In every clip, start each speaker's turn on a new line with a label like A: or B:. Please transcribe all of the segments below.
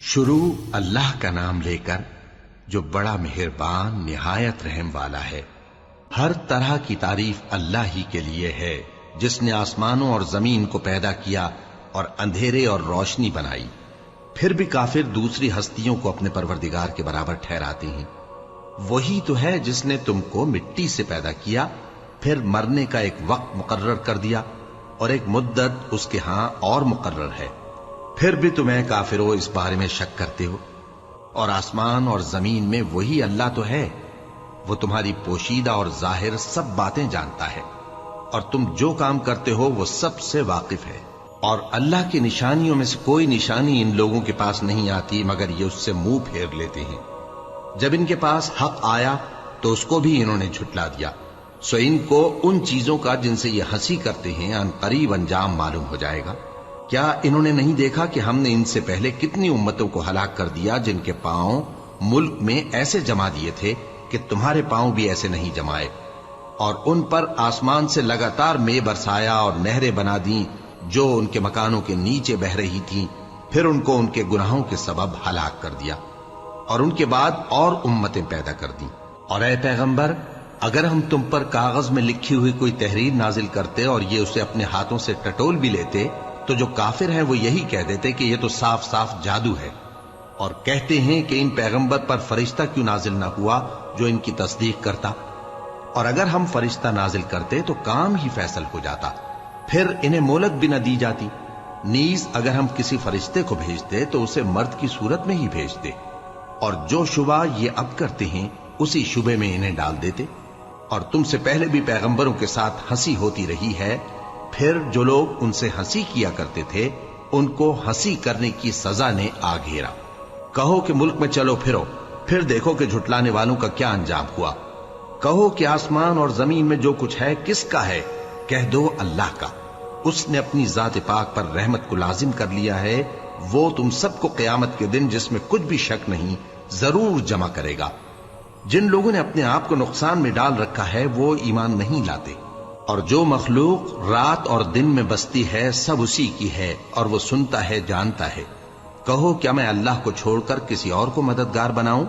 A: شروع اللہ کا نام لے کر جو بڑا مہربان نہایت رحم والا ہے۔ ہر طرح کی تعریف اللہ ہی کے لیے ہے جس نے آسمانوں اور زمین کو پیدا کیا اور اندھیرے اور روشنی بنائی۔ پھر بھی کافر دوسری ہستیوں کو اپنے پروردگار کے برابر ٹھہراتے ہیں۔ وہی تو ہے جس نے تم کو مٹی سے پیدا کیا، پھر مرنے کا ایک وقت مقرر کر دیا اور ایک مدت اس کے ہاں اور مقرر ہے۔ پھر بھی تمہیں کافروں اس بارے میں شک کرتے ہو، اور آسمان اور زمین میں وہی اللہ تو ہے۔ وہ تمہاری پوشیدہ اور ظاہر سب باتیں جانتا ہے، اور تم جو کام کرتے ہو وہ سب سے واقف ہے۔ اور اللہ کی نشانیوں میں سے کوئی نشانی ان لوگوں کے پاس نہیں آتی مگر یہ اس سے منہ پھیر لیتے ہیں۔ جب ان کے پاس حق آیا تو اس کو بھی انہوں نے جھٹلا دیا، سو ان کو ان چیزوں کا جن سے یہ ہنسی کرتے ہیں ان قریب انجام معلوم ہو جائے گا۔ کیا انہوں نے نہیں دیکھا کہ ہم نے ان سے پہلے کتنی امتوں کو ہلاک کر دیا جن کے پاؤں ملک میں ایسے جما دیے تھے کہ تمہارے پاؤں بھی ایسے نہیں جمائے، اور ان پر آسمان سے لگاتار مے برسایا اور نہریں بنا دیں جو ان کے مکانوں کے نیچے بہ رہی تھیں، پھر ان کو ان کے گناہوں کے سبب ہلاک کر دیا، اور ان کے بعد اور امتیں پیدا کر دیں۔ اور اے پیغمبر، اگر ہم تم پر کاغذ میں لکھی ہوئی کوئی تحریر نازل کرتے اور یہ اسے اپنے ہاتھوں سے ٹٹول بھی لیتے تو جو کافر ہیں وہ یہی کہہ دیتے کہ یہ تو صاف صاف جادو ہے، اور کہتے ہیں کہ ان پیغمبر پر فرشتہ کیوں نازل نہ ہوا جو ان کی تصدیق کرتا، اور اگر ہم فرشتہ نازل کرتے تو کام ہی فیصل ہو جاتا، پھر انہیں مہلت بھی نہ دی جاتی۔ نیز اگر ہم کسی فرشتے کو بھیجتے تو اسے مرد کی صورت میں ہی بھیجتے، اور جو شبہ یہ اب کرتے ہیں اسی شبے میں انہیں ڈال دیتے۔ اور تم سے پہلے بھی پیغمبروں کے ساتھ ہنسی ہوتی رہی ہے، پھر جو لوگ ان سے ہنسی کیا کرتے تھے ان کو ہنسی کرنے کی سزا نے آ گھیرا۔ کہو کہ ملک میں چلو پھرو، پھر دیکھو کہ جھٹلانے والوں کا کیا انجام ہوا۔ کہو کہ آسمان اور زمین میں جو کچھ ہے کس کا ہے؟ کہہ دو اللہ کا۔ اس نے اپنی ذات پاک پر رحمت کو لازم کر لیا ہے، وہ تم سب کو قیامت کے دن جس میں کچھ بھی شک نہیں ضرور جمع کرے گا۔ جن لوگوں نے اپنے آپ کو نقصان میں ڈال رکھا ہے وہ ایمان نہیں لاتے، اور جو مخلوق رات اور دن میں بستی ہے سب اسی کی ہے، اور وہ سنتا ہے جانتا ہے۔ کہو کیا میں اللہ کو چھوڑ کر کسی اور کو مددگار بناؤں؟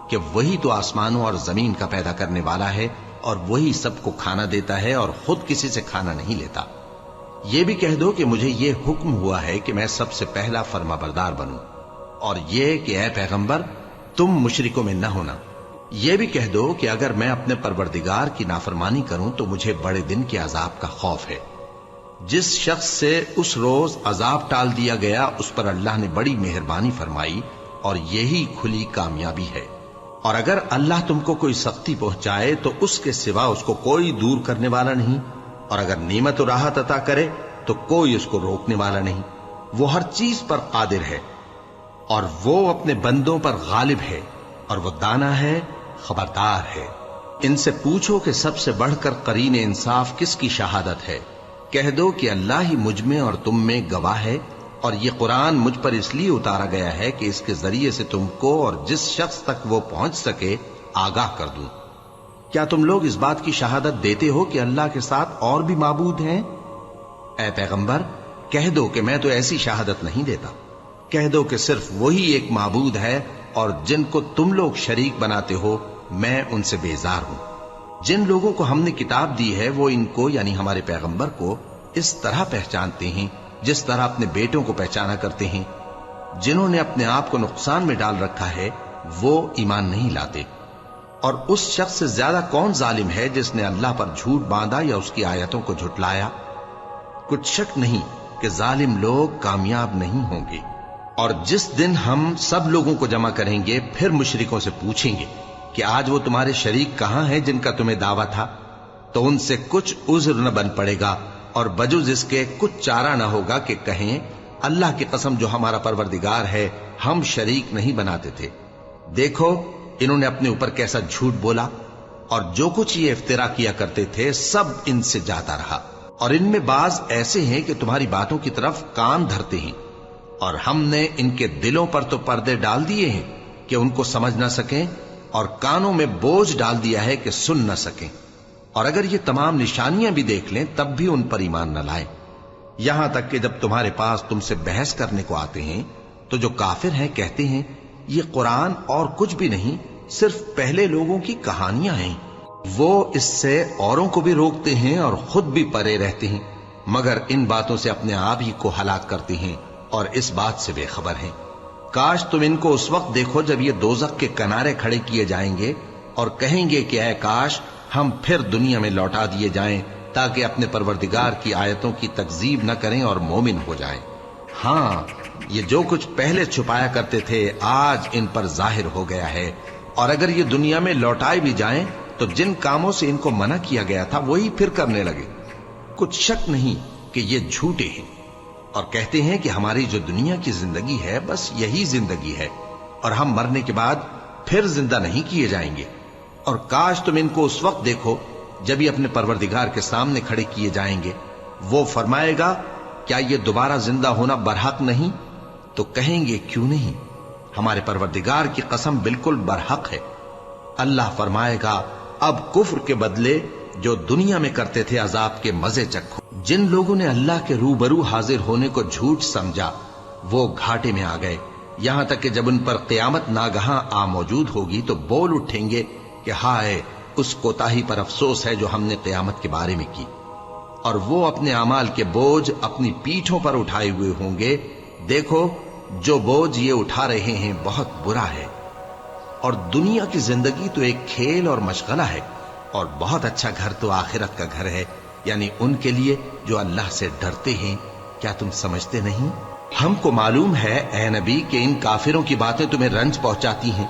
A: کہ وہی تو آسمانوں اور زمین کا پیدا کرنے والا ہے، اور وہی سب کو کھانا دیتا ہے اور خود کسی سے کھانا نہیں لیتا۔ یہ بھی کہہ دو کہ مجھے یہ حکم ہوا ہے کہ میں سب سے پہلا فرما بردار بنوں، اور یہ کہ اے پیغمبر تم مشرکوں میں نہ ہونا۔ یہ بھی کہہ دو کہ اگر میں اپنے پروردگار کی نافرمانی کروں تو مجھے بڑے دن کے عذاب کا خوف ہے۔ جس شخص سے اس روز عذاب ٹال دیا گیا اس پر اللہ نے بڑی مہربانی فرمائی، اور یہی کھلی کامیابی ہے۔ اور اگر اللہ تم کو کوئی سختی پہنچائے تو اس کے سوا اس کو کوئی دور کرنے والا نہیں، اور اگر نعمت و راحت عطا کرے تو کوئی اس کو روکنے والا نہیں۔ وہ ہر چیز پر قادر ہے، اور وہ اپنے بندوں پر غالب ہے، اور وہ دانا ہے، خبردار ہے۔ ان سے پوچھو کہ سب سے بڑھ کر قرین انصاف کس کی شہادت ہے؟ کہہ دو کہ اللہ ہی مجھ میں اور تم میں گواہ ہے، اور یہ قرآن مجھ پر اس لیے اتارا گیا ہے کہ اس کے ذریعے سے تم کو اور جس شخص تک وہ پہنچ سکے آگاہ کر دوں۔ کیا تم لوگ اس بات کی شہادت دیتے ہو کہ اللہ کے ساتھ اور بھی معبود ہیں؟ اے پیغمبر کہہ دو کہ میں تو ایسی شہادت نہیں دیتا۔ کہہ دو کہ صرف وہی ایک معبود ہے، اور جن کو تم لوگ شریک بناتے ہو میں ان سے بیزار ہوں۔ جن لوگوں کو ہم نے کتاب دی ہے وہ ان کو یعنی ہمارے پیغمبر کو اس طرح پہچانتے ہیں جس طرح اپنے بیٹوں کو پہچانا کرتے ہیں۔ جنہوں نے اپنے آپ کو نقصان میں ڈال رکھا ہے وہ ایمان نہیں لاتے۔ اور اس شخص سے زیادہ کون ظالم ہے جس نے اللہ پر جھوٹ باندھا یا اس کی آیتوں کو جھٹلایا؟ کچھ شک نہیں کہ ظالم لوگ کامیاب نہیں ہوں گے۔ اور جس دن ہم سب لوگوں کو جمع کریں گے پھر مشرکوں سے پوچھیں گے کہ آج وہ تمہارے شریک کہاں ہیں جن کا تمہیں دعویٰ تھا؟ تو ان سے کچھ عذر نہ بن پڑے گا، اور بجز اس کے کچھ چارہ نہ ہوگا کہ کہیں اللہ کی قسم جو ہمارا پروردگار ہے ہم شریک نہیں بناتے تھے۔ دیکھو انہوں نے اپنے اوپر کیسا جھوٹ بولا، اور جو کچھ یہ افترا کیا کرتے تھے سب ان سے جاتا رہا۔ اور ان میں بعض ایسے ہیں کہ تمہاری باتوں کی طرف کان دھرتے ہیں، اور ہم نے ان کے دلوں پر تو پردے ڈال دیے ہیں کہ ان کو سمجھ نہ سکیں، اور کانوں میں بوجھ ڈال دیا ہے کہ سن نہ سکیں۔ اور اگر یہ تمام نشانیاں بھی دیکھ لیں تب بھی ان پر ایمان نہ لائیں، یہاں تک کہ جب تمہارے پاس تم سے بحث کرنے کو آتے ہیں تو جو کافر ہیں کہتے ہیں یہ قرآن اور کچھ بھی نہیں، صرف پہلے لوگوں کی کہانیاں ہیں۔ وہ اس سے اوروں کو بھی روکتے ہیں اور خود بھی پرے رہتے ہیں، مگر ان باتوں سے اپنے آپ ہی کو ہلاک کرتے ہیں اور اس بات سے بے خبر ہیں۔ کاش تم ان کو اس وقت دیکھو جب یہ دوزخ کے کنارے کھڑے کیے جائیں گے اور کہیں گے کہ اے کاش ہم پھر دنیا میں لوٹا دیے جائیں تاکہ اپنے پروردگار کی آیتوں کی تکذیب نہ کریں اور مومن ہو جائیں۔ ہاں، یہ جو کچھ پہلے چھپایا کرتے تھے آج ان پر ظاہر ہو گیا ہے، اور اگر یہ دنیا میں لوٹائے بھی جائیں تو جن کاموں سے ان کو منع کیا گیا تھا وہی پھر کرنے لگے۔ کچھ شک نہیں کہ یہ جھوٹے ہیں، اور کہتے ہیں کہ ہماری جو دنیا کی زندگی ہے بس یہی زندگی ہے، اور ہم مرنے کے بعد پھر زندہ نہیں کیے جائیں گے۔ اور کاش تم ان کو اس وقت دیکھو جب یہ اپنے پروردگار کے سامنے کھڑے کیے جائیں گے، وہ فرمائے گا کیا یہ دوبارہ زندہ ہونا برحق نہیں؟ تو کہیں گے کیوں نہیں، ہمارے پروردگار کی قسم بالکل برحق ہے۔ اللہ فرمائے گا اب کفر کے بدلے جو دنیا میں کرتے تھے عذاب کے مزے چکھو۔ جن لوگوں نے اللہ کے روبرو حاضر ہونے کو جھوٹ سمجھا وہ گھاٹے میں آ گئے، یہاں تک کہ جب ان پر قیامت ناگہاں آ موجود ہوگی تو بول اٹھیں گے کہ ہائے اس کوتاہی پر افسوس ہے جو ہم نے قیامت کے بارے میں کی، اور وہ اپنے اعمال کے بوجھ اپنی پیٹھوں پر اٹھائے ہوئے ہوں گے۔ دیکھو جو بوجھ یہ اٹھا رہے ہیں بہت برا ہے، اور دنیا کی زندگی تو ایک کھیل اور مشغلہ ہے، اور بہت اچھا گھر تو آخرت کا گھر ہے، یعنی ان کے لیے جو اللہ سے ڈرتے ہیں۔ کیا تم سمجھتے نہیں؟ ہم کو معلوم ہے اے نبی کہ ان کافروں کی باتیں تمہیں رنج پہنچاتی ہیں،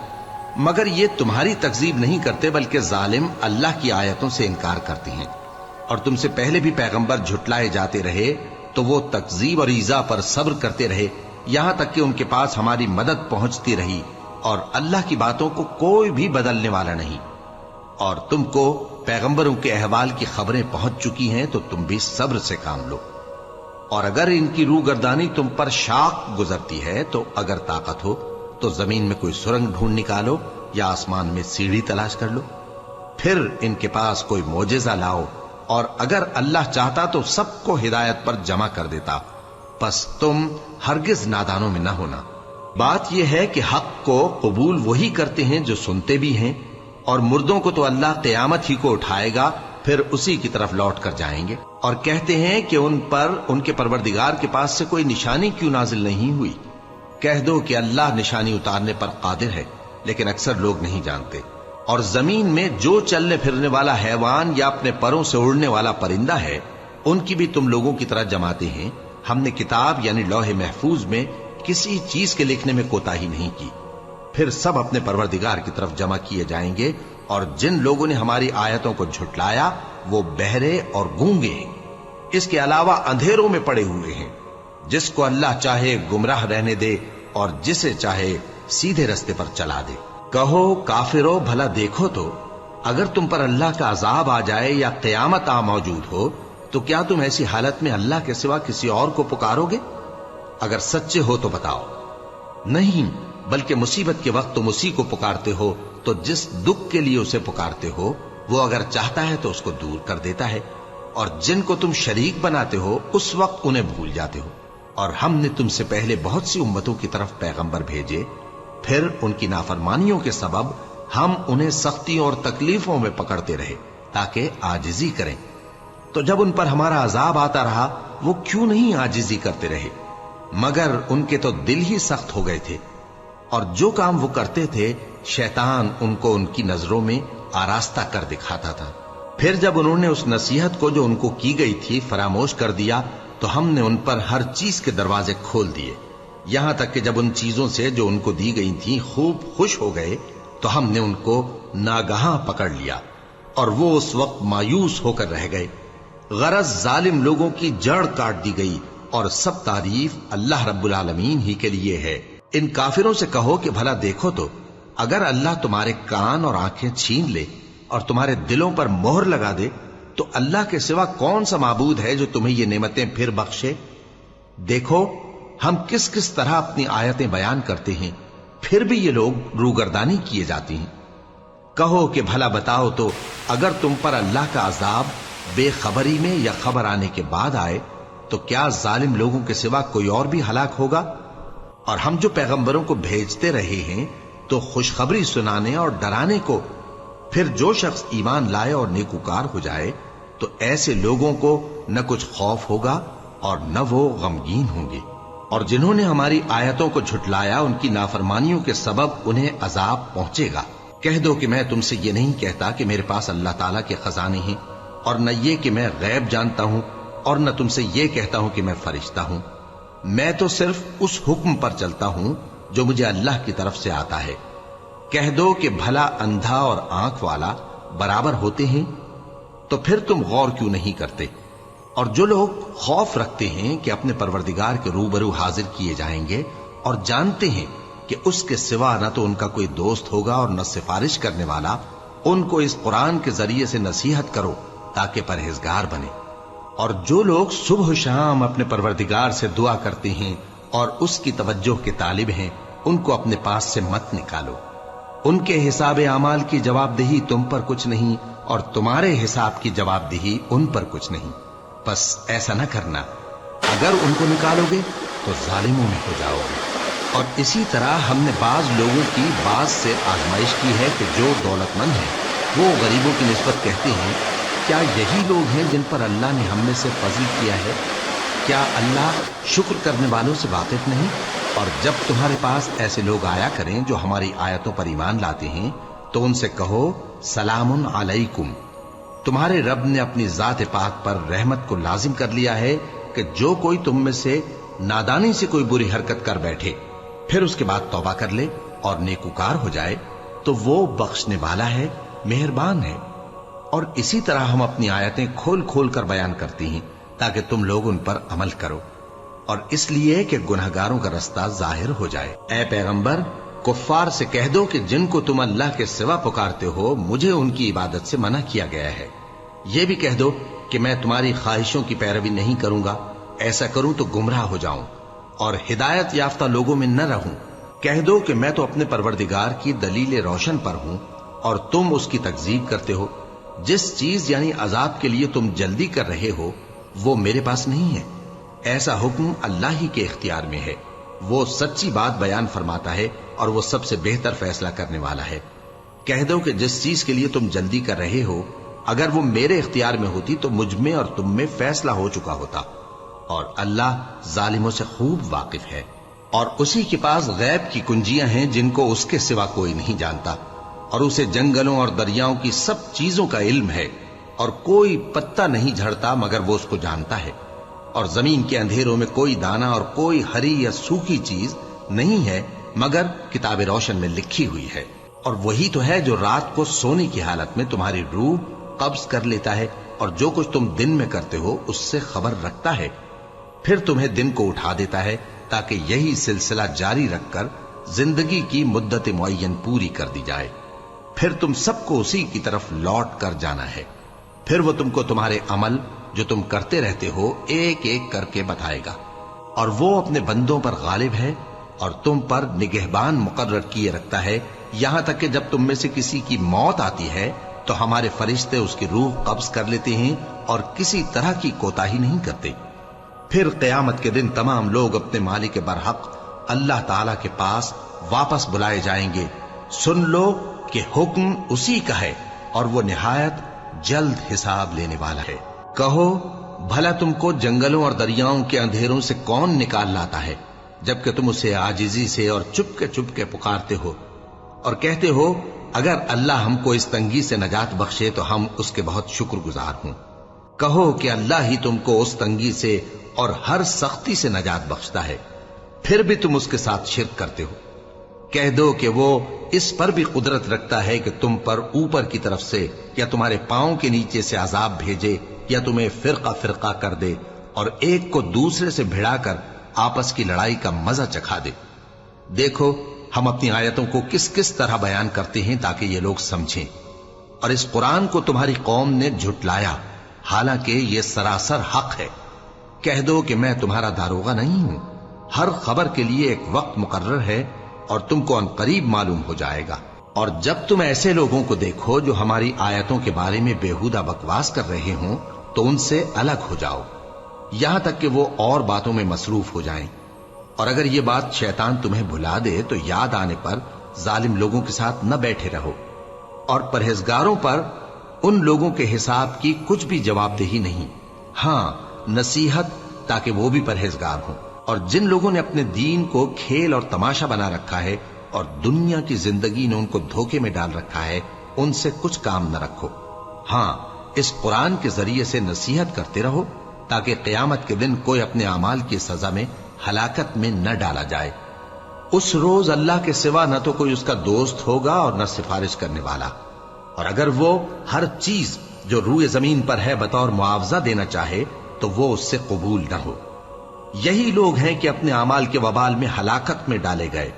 A: مگر یہ تمہاری تکذیب نہیں کرتے بلکہ ظالم اللہ کی آیتوں سے انکار کرتے ہیں، اور تم سے پہلے بھی پیغمبر جھٹلائے جاتے رہے تو وہ تکذیب اور ایذا پر صبر کرتے رہے، یہاں تک کہ ان کے پاس ہماری مدد پہنچتی رہی، اور اللہ کی باتوں کو کوئی بھی بدلنے والا نہیں۔ اور تم کو پیغمبروں کے احوال کی خبریں پہنچ چکی ہیں تو تم بھی صبر سے کام لو، اور اگر ان کی روح گردانی تم پر شاق گزرتی ہے تو اگر طاقت ہو تو زمین میں کوئی سرنگ ڈھونڈ نکالو یا آسمان میں سیڑھی تلاش کر لو، پھر ان کے پاس کوئی معجزہ لاؤ، اور اگر اللہ چاہتا تو سب کو ہدایت پر جمع کر دیتا، پس تم ہرگز نادانوں میں نہ ہونا۔ بات یہ ہے کہ حق کو قبول وہی کرتے ہیں جو سنتے بھی ہیں، اور مردوں کو تو اللہ قیامت ہی کو اٹھائے گا، پھر اسی کی طرف لوٹ کر جائیں گے۔ اور کہتے ہیں کہ ان پر ان کے پروردگار کے پاس سے کوئی نشانی کیوں نازل نہیں ہوئی؟ کہہ دو کہ اللہ نشانی اتارنے پر قادر ہے، لیکن اکثر لوگ نہیں جانتے۔ اور زمین میں جو چلنے پھرنے والا حیوان یا اپنے پروں سے اڑنے والا پرندہ ہے ان کی بھی تم لوگوں کی طرح جماتے ہیں۔ ہم نے کتاب یعنی لوح محفوظ میں کسی چیز کے لکھنے میں کوتاہی نہیں کی، پھر سب اپنے پروردگار کی طرف جمع کیے جائیں گے، اور جن لوگوں نے ہماری آیتوں کو جھٹلایا وہ بہرے اور گونگے ہیں، اس کے علاوہ اندھیروں میں پڑے ہوئے ہیں۔ جس کو اللہ چاہے گمراہ رہنے دے اور جسے چاہے سیدھے رستے پر چلا دے۔ کہو کافرو بھلا دیکھو تو اگر تم پر اللہ کا عذاب آ جائے یا قیامت آ موجود ہو تو کیا تم ایسی حالت میں اللہ کے سوا کسی اور کو پکارو گے؟ اگر سچے ہو تو بتاؤ۔ نہیں، بلکہ مصیبت کے وقت تم اسی کو پکارتے ہو، تو جس دکھ کے لیے اسے پکارتے ہو وہ اگر چاہتا ہے تو اس کو دور کر دیتا ہے، اور جن کو تم شریک بناتے ہو اس وقت انہیں بھول جاتے ہو۔ اور ہم نے تم سے پہلے بہت سی امتوں کی طرف پیغمبر بھیجے، پھر ان کی نافرمانیوں کے سبب ہم انہیں سختیوں اور تکلیفوں میں پکڑتے رہے تاکہ عاجزی کریں، تو جب ان پر ہمارا عذاب آتا رہا وہ کیوں نہیں عاجزی کرتے رہے؟ مگر ان کے تو دل ہی سخت ہو گئے تھے، اور جو کام وہ کرتے تھے شیطان ان کو ان کی نظروں میں آراستہ کر دکھاتا تھا۔ پھر جب انہوں نے اس نصیحت کو جو ان کو کی گئی تھی فراموش کر دیا تو ہم نے ان پر ہر چیز کے دروازے کھول دیے، یہاں تک کہ جب ان چیزوں سے جو ان کو دی گئی تھیں خوب خوش ہو گئے تو ہم نے ان کو ناگہاں پکڑ لیا، اور وہ اس وقت مایوس ہو کر رہ گئے۔ غرض ظالم لوگوں کی جڑ کاٹ دی گئی، اور سب تعریف اللہ رب العالمین ہی کے لیے ہے۔ ان کافروں سے کہو کہ بھلا دیکھو تو اگر اللہ تمہارے کان اور آنکھیں چھین لے اور تمہارے دلوں پر مہر لگا دے تو اللہ کے سوا کون سا معبود ہے جو تمہیں یہ نعمتیں پھر بخشے؟ دیکھو ہم کس کس طرح اپنی آیتیں بیان کرتے ہیں، پھر بھی یہ لوگ روگردانی کیے جاتی ہیں۔ کہو کہ بھلا بتاؤ تو اگر تم پر اللہ کا عذاب بے خبری میں یا خبر آنے کے بعد آئے تو کیا ظالم لوگوں کے سوا کوئی اور بھی ہلاک ہوگا؟ اور ہم جو پیغمبروں کو بھیجتے رہے ہیں تو خوشخبری سنانے اور ڈرانے کو، پھر جو شخص ایمان لائے اور نیکوکار ہو جائے تو ایسے لوگوں کو نہ کچھ خوف ہوگا اور نہ وہ غمگین ہوں گے، اور جنہوں نے ہماری آیتوں کو جھٹلایا ان کی نافرمانیوں کے سبب انہیں عذاب پہنچے گا۔ کہہ دو کہ میں تم سے یہ نہیں کہتا کہ میرے پاس اللہ تعالیٰ کے خزانے ہیں، اور نہ یہ کہ میں غیب جانتا ہوں، اور نہ تم سے یہ کہتا ہوں کہ میں فرشتہ ہوں۔ میں تو صرف اس حکم پر چلتا ہوں جو مجھے اللہ کی طرف سے آتا ہے۔ کہہ دو کہ بھلا اندھا اور آنکھ والا برابر ہوتے ہیں؟ تو پھر تم غور کیوں نہیں کرتے؟ اور جو لوگ خوف رکھتے ہیں کہ اپنے پروردگار کے روبرو حاضر کیے جائیں گے اور جانتے ہیں کہ اس کے سوا نہ تو ان کا کوئی دوست ہوگا اور نہ سفارش کرنے والا، ان کو اس قرآن کے ذریعے سے نصیحت کرو تاکہ پرہیزگار بنے۔ اور جو لوگ صبح و شام اپنے پروردگار سے دعا کرتے ہیں اور اس کی توجہ کے طالب ہیں، ان کو اپنے پاس سے مت نکالو۔ ان کے حساب اعمال کی جواب دہی تم پر کچھ نہیں، اور تمہارے حساب کی جواب دہی ان پر کچھ نہیں۔ بس ایسا نہ کرنا، اگر ان کو نکالو گے تو ظالموں میں ہو جاؤ گے۔ اور اسی طرح ہم نے بعض لوگوں کی بعض سے آزمائش کی ہے کہ جو دولت مند ہیں وہ غریبوں کی نسبت کہتے ہیں کیا یہی لوگ ہیں جن پر اللہ نے ہم میں سے فضل کیا ہے؟ کیا اللہ شکر کرنے والوں سے واقف نہیں؟ اور جب تمہارے پاس ایسے لوگ آیا کریں جو ہماری آیتوں پر ایمان لاتے ہیں تو ان سے کہو سلام علیکم، تمہارے رب نے اپنی ذات پاک پر رحمت کو لازم کر لیا ہے کہ جو کوئی تم میں سے نادانی سے کوئی بری حرکت کر بیٹھے پھر اس کے بعد توبہ کر لے اور نیکوکار ہو جائے تو وہ بخشنے والا ہے، مہربان ہے۔ اور اسی طرح ہم اپنی آیتیں کھول کھول کر بیان کرتی ہیں تاکہ تم لوگ ان پر عمل کرو، اور اس لیے کہ گنہگاروں کا رستہ ظاہر ہو جائے۔ اے پیغمبر، کفار سے کہہ دو کہ جن کو تم اللہ کے سوا پکارتے ہو مجھے ان کی عبادت سے منع کیا گیا ہے۔ یہ بھی کہہ دو کہ میں تمہاری خواہشوں کی پیروی نہیں کروں گا، ایسا کروں تو گمراہ ہو جاؤں اور ہدایت یافتہ لوگوں میں نہ رہوں۔ کہہ دو کہ میں تو اپنے پروردگار کی دلیل روشن پر ہوں اور تم اس کی تکذیب کرتے ہو۔ جس چیز یعنی عذاب کے لیے تم جلدی کر رہے ہو وہ میرے پاس نہیں ہے، ایسا حکم اللہ ہی کے اختیار میں ہے۔ وہ سچی بات بیان فرماتا ہے اور وہ سب سے بہتر فیصلہ کرنے والا ہے۔ کہہ دو کہ جس چیز کے لیے تم جلدی کر رہے ہو اگر وہ میرے اختیار میں ہوتی تو مجھ میں اور تم میں فیصلہ ہو چکا ہوتا، اور اللہ ظالموں سے خوب واقف ہے۔ اور اسی کے پاس غیب کی کنجیاں ہیں جن کو اس کے سوا کوئی نہیں جانتا، اور اسے جنگلوں اور دریاؤں کی سب چیزوں کا علم ہے، اور کوئی پتا نہیں جھڑتا مگر وہ اس کو جانتا ہے، اور زمین کے اندھیروں میں کوئی دانہ اور کوئی ہری یا سوکھی چیز نہیں ہے مگر کتاب روشن میں لکھی ہوئی ہے۔ اور وہی تو ہے جو رات کو سونے کی حالت میں تمہاری روح قبض کر لیتا ہے اور جو کچھ تم دن میں کرتے ہو اس سے خبر رکھتا ہے، پھر تمہیں دن کو اٹھا دیتا ہے تاکہ یہی سلسلہ جاری رکھ کر زندگی کی مدت معین پوری کر دی جائے، پھر تم سب کو اسی کی طرف لوٹ کر جانا ہے، پھر وہ تم کو تمہارے عمل جو تم کرتے رہتے ہو ایک ایک کر کے بتائے گا، اور وہ اپنے بندوں پر غالب ہے اور تم پر نگہبان مقرر کیے رکھتا ہے، یہاں تک کہ جب تم میں سے کسی کی موت آتی ہے تو ہمارے فرشتے اس کی روح قبض کر لیتے ہیں اور کسی طرح کی کوتاہی نہیں کرتے۔ پھر قیامت کے دن تمام لوگ اپنے مالک برحق اللہ تعالی کے پاس واپس بلائے جائیں گے۔ سن لو کہ حکم اسی کا ہے اور وہ نہایت جلد حساب لینے والا ہے۔ کہو بھلا تم کو جنگلوں اور دریاؤں کے اندھیروں سے کون نکال لاتا ہے جبکہ تم اسے عاجزی سے اور چپ کے پکارتے ہو اور کہتے ہو اگر اللہ ہم کو اس تنگی سے نجات بخشے تو ہم اس کے بہت شکر گزار ہوں۔ کہو کہ اللہ ہی تم کو اس تنگی سے اور ہر سختی سے نجات بخشتا ہے، پھر بھی تم اس کے ساتھ شرک کرتے ہو۔ کہہ دو کہ وہ اس پر بھی قدرت رکھتا ہے کہ تم پر اوپر کی طرف سے یا تمہارے پاؤں کے نیچے سے عذاب بھیجے یا تمہیں فرقہ فرقہ کر دے اور ایک کو دوسرے سے بھڑا کر آپس کی لڑائی کا مزہ چکھا دے۔ دیکھو ہم اپنی آیتوں کو کس کس طرح بیان کرتے ہیں تاکہ یہ لوگ سمجھیں، اور اس قرآن کو تمہاری قوم نے جھٹلایا حالانکہ یہ سراسر حق ہے۔ کہہ دو کہ میں تمہارا داروغہ نہیں ہوں، ہر خبر کے لیے ایک وقت مقرر ہے اور تم کو ان قریب معلوم ہو جائے گا۔ اور جب تم ایسے لوگوں کو دیکھو جو ہماری آیتوں کے بارے میں بےہودہ بکواس کر رہے ہوں تو ان سے الگ ہو جاؤ یہاں تک کہ وہ اور باتوں میں مصروف ہو جائیں، اور اگر یہ بات شیطان تمہیں بھلا دے تو یاد آنے پر ظالم لوگوں کے ساتھ نہ بیٹھے رہو، اور پرہیزگاروں پر ان لوگوں کے حساب کی کچھ بھی جواب دہی نہیں، ہاں نصیحت تاکہ وہ بھی پرہیزگار ہوں۔ اور جن لوگوں نے اپنے دین کو کھیل اور تماشا بنا رکھا ہے اور دنیا کی زندگی نے ان کو دھوکے میں ڈال رکھا ہے، ان سے کچھ کام نہ رکھو، ہاں اس قرآن کے ذریعے سے نصیحت کرتے رہو تاکہ قیامت کے دن کوئی اپنے اعمال کی سزا میں ہلاکت میں نہ ڈالا جائے۔ اس روز اللہ کے سوا نہ تو کوئی اس کا دوست ہوگا اور نہ سفارش کرنے والا، اور اگر وہ ہر چیز جو روئے زمین پر ہے بطور معاوضہ دینا چاہے تو وہ اس سے قبول نہ ہو۔ یہی لوگ ہیں کہ اپنے اعمال کے وبال میں ہلاکت میں ڈالے گئے،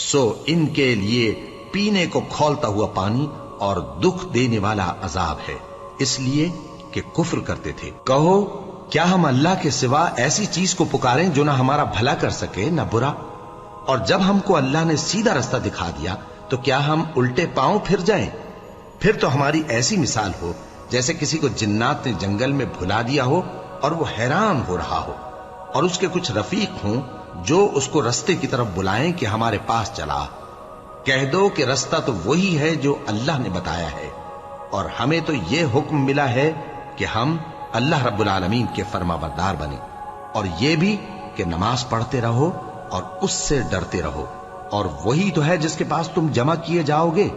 A: سو ان کے لیے پینے کو کھولتا ہوا پانی اور دکھ دینے والا عذاب ہے، اس لیے کہ کفر کرتے تھے۔ کہو کیا ہم اللہ کے سوا ایسی چیز کو پکاریں جو نہ ہمارا بھلا کر سکے نہ برا؟ اور جب ہم کو اللہ نے سیدھا رستہ دکھا دیا تو کیا ہم الٹے پاؤں پھر جائیں؟ پھر تو ہماری ایسی مثال ہو جیسے کسی کو جنات نے جنگل میں بھلا دیا ہو اور وہ حیران ہو رہا ہو، اور اس کے کچھ رفیق ہوں جو اس کو رستے کی طرف بلائیں کہ ہمارے پاس چلا۔ کہہ دو کہ رستہ تو وہی ہے جو اللہ نے بتایا ہے، اور ہمیں تو یہ حکم ملا ہے کہ ہم اللہ رب العالمین کے فرما بردار بنیں، اور یہ بھی کہ نماز پڑھتے رہو اور اس سے ڈرتے رہو، اور وہی تو ہے جس کے پاس تم جمع کیے جاؤ گے،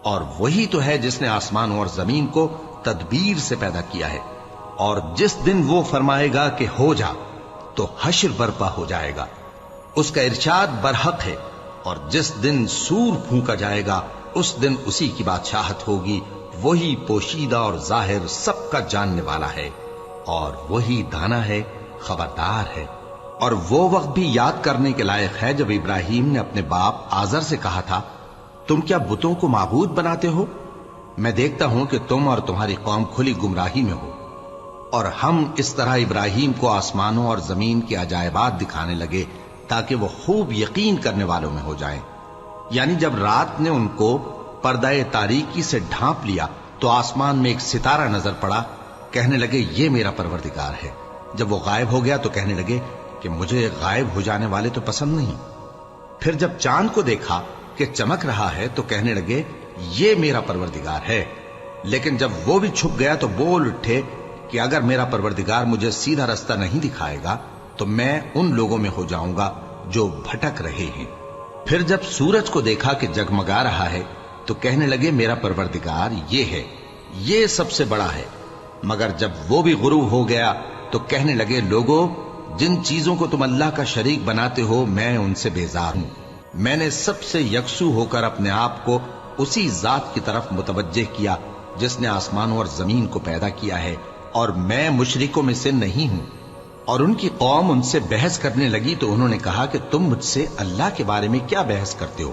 A: اور وہی تو ہے جس نے آسمانوں اور زمین کو تدبیر سے پیدا کیا ہے، اور جس دن وہ فرمائے گا کہ ہو جا تو حشر برپا ہو جائے گا، اس کا ارشاد برحق ہے، اور جس دن سور پھونکا جائے گا اس دن اسی کی بادشاہت ہوگی، وہی پوشیدہ اور ظاہر سب کا جاننے والا ہے، اور وہی دانا ہے، خبردار ہے۔ اور وہ وقت بھی یاد کرنے کے لائق ہے جب ابراہیم نے اپنے باپ آزر سے کہا تھا، تم کیا بتوں کو معبود بناتے ہو؟ میں دیکھتا ہوں کہ تم اور تمہاری قوم کھلی گمراہی میں ہو۔ اور ہم اس طرح ابراہیم کو آسمانوں اور زمین کے عجائبات دکھانے لگے تاکہ وہ خوب یقین کرنے والوں میں ہو جائیں۔ یعنی جب رات نے ان کو پردہ تاریکی سے ڈھانپ لیا تو آسمان میں ایک ستارہ نظر پڑا، کہنے لگے یہ میرا پروردگار ہے۔ جب وہ غائب ہو گیا تو کہنے لگے کہ مجھے غائب ہو جانے والے تو پسند نہیں۔ پھر جب چاند کو دیکھا کہ چمک رہا ہے تو کہنے لگے یہ میرا پروردگار ہے۔ لیکن جب وہ بھی چھپ گیا تو بول اٹھے کہ اگر میرا پروردگار مجھے سیدھا رستہ نہیں دکھائے گا تو میں ان لوگوں میں ہو جاؤں گا جو بھٹک رہے ہیں۔ پھر جب سورج کو دیکھا کہ جگمگا رہا ہے تو کہنے لگے میرا پروردگار یہ ہے، یہ سب سے بڑا ہے۔ مگر جب وہ بھی غروب ہو گیا تو کہنے لگے لوگو، جن چیزوں کو تم اللہ کا شریک بناتے ہو میں ان سے بیزار ہوں۔ میں نے سب سے یکسو ہو کر اپنے آپ کو اسی ذات کی طرف متوجہ کیا جس نے آسمانوں اور زمین کو پیدا کیا ہے، اور میں مشرکوں میں سے نہیں ہوں۔ اور ان کی قوم ان سے بحث کرنے لگی تو انہوں نے کہا کہ تم مجھ سے اللہ کے بارے میں کیا بحث کرتے ہو؟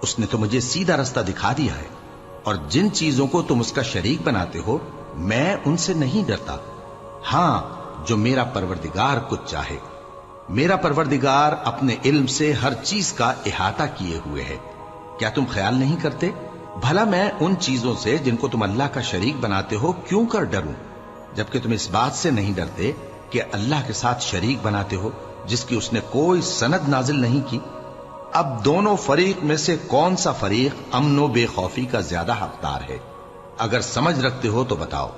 A: اس نے تو مجھے سیدھا رستہ دکھا دیا ہے، اور جن چیزوں کو تم اس کا شریک بناتے ہو میں ان سے نہیں ڈرتا، ہاں جو میرا پروردگار کچھ چاہے۔ میرا پروردگار اپنے علم سے ہر چیز کا احاطہ کیے ہوئے ہے۔ کیا تم خیال نہیں کرتے؟ بھلا میں ان چیزوں سے جن کو تم اللہ کا شریک بناتے ہو کیوں کر ڈروں، جبکہ تم اس بات سے نہیں ڈرتے کہ اللہ کے ساتھ شریک بناتے ہو جس کی اس نے کوئی سند نازل نہیں کی۔ اب دونوں فریق میں سے کون سا فریق امن و بے خوفی کا زیادہ حقدار ہے؟ اگر سمجھ رکھتے ہو تو بتاؤ۔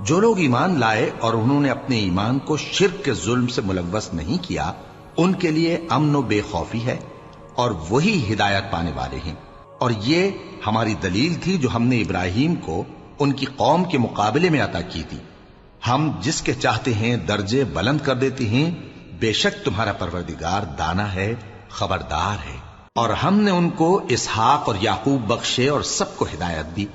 A: جو لوگ ایمان لائے اور انہوں نے اپنے ایمان کو شرک کے ظلم سے ملوث نہیں کیا، ان کے لیے امن و بے خوفی ہے، اور وہی ہدایت پانے والے ہیں۔ اور یہ ہماری دلیل تھی جو ہم نے ابراہیم کو ان کی قوم کے مقابلے میں عطا کی تھی۔ ہم جس کے چاہتے ہیں درجے بلند کر دیتے ہیں، بے شک تمہارا پروردگار دانا ہے، خبردار ہے۔ اور ہم نے ان کو اسحاق اور یعقوب بخشے اور سب کو ہدایت دی،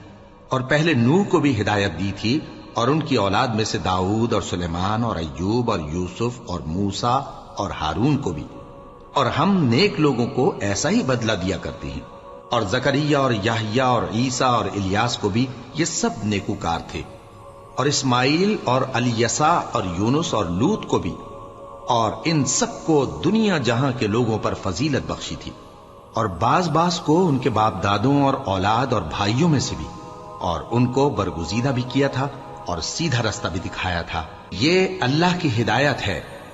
A: اور پہلے نوح کو بھی ہدایت دی تھی، اور ان کی اولاد میں سے داؤد اور سلیمان اور ایوب اور یوسف اور موسیٰ اور ہارون کو بھی۔ اور ہم نیک لوگوں کو ایسا ہی بدلہ دیا کرتے ہیں۔ اور زکریا اور یحییٰ اور عیسیٰ اور الیاس کو بھی، یہ سب نیکوکار تھے۔ اور اسماعیل اور الیسع اور یونس اور لوط کو بھی، اور ان سب کو دنیا جہاں کے لوگوں پر فضیلت بخشی تھی، اور بعض کو ان کے باپ دادوں اور اولاد اور بھائیوں میں سے بھی، اور ان کو برگزیدہ بھی کیا تھا اور سیدھا رستہ بھی دکھایا تھا۔ یہ اللہ کی ہدایت ہے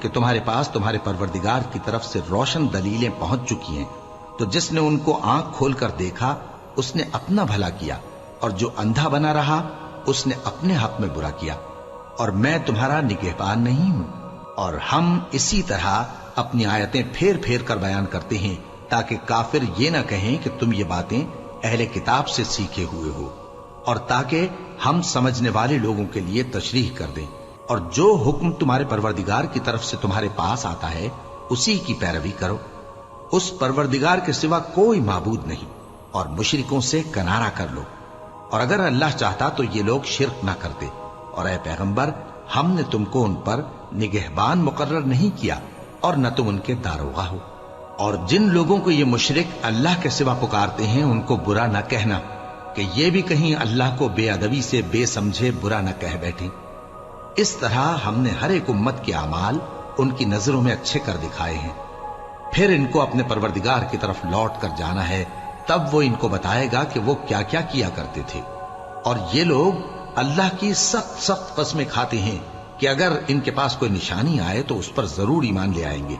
A: کہ تمہارے پاس تمہارے پروردگار کی طرف سے روشن دلیلیں پہنچ چکی ہیں، تو جس نے ان کو آنکھ کھول کر دیکھا اس نے اپنا بھلا کیا، اور جو اندھا بنا رہا اس نے اپنے حق میں برا کیا، اور میں تمہارا نگہبان نہیں ہوں۔ اور ہم اسی طرح اپنی آیتیں پھیر پھیر کر بیان کرتے ہیں تاکہ کافر یہ نہ کہیں کہ تم یہ باتیں اہل کتاب سے سیکھے ہوئے ہو، اور تاکہ ہم سمجھنے والے لوگوں کے لیے تشریح کر دیں۔ اور جو حکم تمہارے پروردگار کی طرف سے تمہارے پاس آتا ہے اسی کی پیروی کرو، اس پروردگار کے سوا کوئی معبود نہیں، اور مشرکوں سے کنارہ کر لو۔ اور اگر اللہ چاہتا تو یہ لوگ شرک نہ کرتے، اور اے پیغمبر ہم نے تم کو ان پر نگہبان مقرر نہیں کیا اور نہ تم ان کے داروغہ ہو۔ اور جن لوگوں کو یہ مشرک اللہ کے سوا پکارتے ہیں ان کو برا نہ کہنا کہ یہ بھی کہیں اللہ کو بے ادبی سے بے سمجھے برا نہ کہہ بیٹھیں۔ اس طرح ہم نے ہر ایک امت کے اعمال ان کی نظروں میں اچھے کر دکھائے ہیں، پھر ان کو اپنے پروردگار کی طرف لوٹ کر جانا ہے، تب وہ ان کو بتائے گا کہ وہ کیا کیا کیا کرتے تھے۔ اور یہ لوگ اللہ کی سخت سخت قسمیں کھاتے ہیں کہ اگر ان کے پاس کوئی نشانی آئے تو اس پر ضرور ایمان لے آئیں گے۔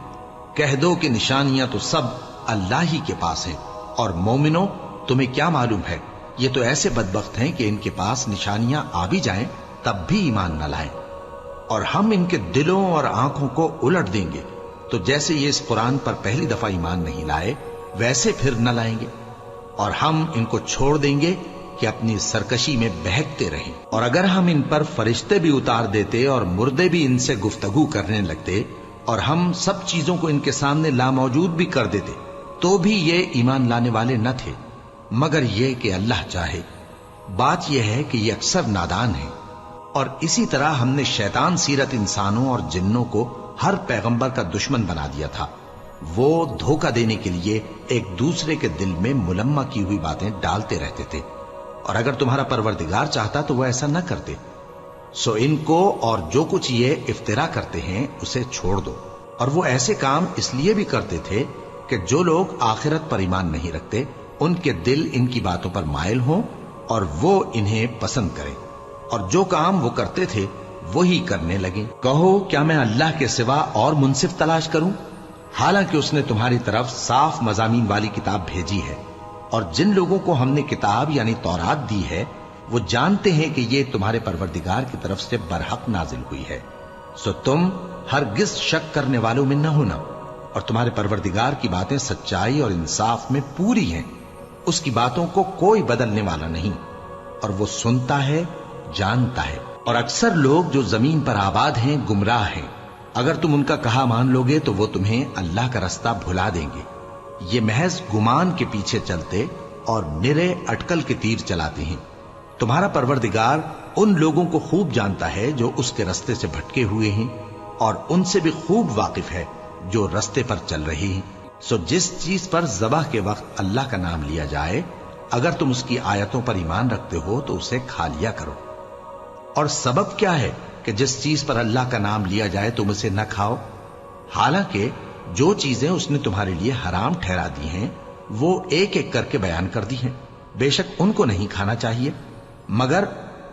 A: کہہ دو کہ نشانیاں تو سب اللہ ہی کے پاس ہیں، اور مومنوں تمہیں کیا معلوم ہے، یہ تو ایسے بدبخت ہیں کہ ان کے پاس نشانیاں آ بھی جائیں تب بھی ایمان نہ لائیں۔ اور ہم ان کے دلوں اور آنکھوں کو الٹ دیں گے، تو جیسے یہ اس قرآن پر پہلی دفعہ ایمان نہیں لائے ویسے پھر نہ لائیں گے، اور ہم ان کو چھوڑ دیں گے کہ اپنی سرکشی میں بہکتے رہیں۔ اور اگر ہم ان پر فرشتے بھی اتار دیتے اور مردے بھی ان سے گفتگو کرنے لگتے اور ہم سب چیزوں کو ان کے سامنے لاموجود بھی کر دیتے تو بھی یہ ایمان لانے والے نہ تھے، مگر یہ کہ اللہ چاہے۔ بات یہ ہے کہ یہ اکثر نادان ہیں۔ اور اسی طرح ہم نے شیطان سیرت انسانوں اور جنوں کو ہر پیغمبر کا دشمن بنا دیا تھا، وہ دھوکہ دینے کے لیے ایک دوسرے کے دل میں ملمہ کی ہوئی باتیں ڈالتے رہتے تھے، اور اگر تمہارا پروردگار چاہتا تو وہ ایسا نہ کرتے۔ سو ان کو اور جو کچھ یہ افترا کرتے ہیں اسے چھوڑ دو۔ اور وہ ایسے کام اس لیے بھی کرتے تھے کہ جو لوگ آخرت پر ایمان نہیں رکھتے ان کے دل ان کی باتوں پر مائل ہوں اور وہ انہیں پسند کریں، اور جو کام وہ کرتے تھے وہی کرنے لگیں۔ کہو کیا میں اللہ کے سوا اور منصف تلاش کروں، حالانکہ اس نے تمہاری طرف صاف مضامین والی کتاب بھیجی ہے، اور جن لوگوں کو ہم نے کتاب یعنی تورات دی ہے وہ جانتے ہیں کہ یہ تمہارے پروردگار کی طرف سے برحق نازل ہوئی ہے، سو تم ہرگز شک کرنے والوں میں نہ ہونا۔ اور تمہارے پروردگار کی باتیں سچائی اور انصاف میں پوری ہیں، اس کی باتوں کو کوئی بدلنے والا نہیں، اور وہ سنتا ہے جانتا ہے۔ اور اکثر لوگ جو زمین پر آباد ہیں گمراہ ہیں، اگر تم ان کا کہا مان لوگے تو وہ تمہیں اللہ کا رستہ بھلا دیں گے۔ یہ محض گمان کے پیچھے چلتے اور نرے اٹکل کے تیر چلاتے ہیں۔ تمہارا پروردگار ان لوگوں کو خوب جانتا ہے جو اس کے رستے سے بھٹکے ہوئے ہیں، اور ان سے بھی خوب واقف ہے جو رستے پر چل رہے ہیں۔ سو جس چیز پر ذبح کے وقت اللہ کا نام لیا جائے اگر تم اس کی آیتوں پر ایمان رکھتے ہو تو اسے کھا لیا کرو۔ اور سبب کیا ہے کہ جس چیز پر اللہ کا نام لیا جائے تم اسے نہ کھاؤ، حالانکہ جو چیزیں اس نے تمہارے لیے حرام ٹھہرا دی ہیں وہ ایک ایک کر کے بیان کر دی ہیں۔ بے شک ان کو نہیں کھانا چاہیے مگر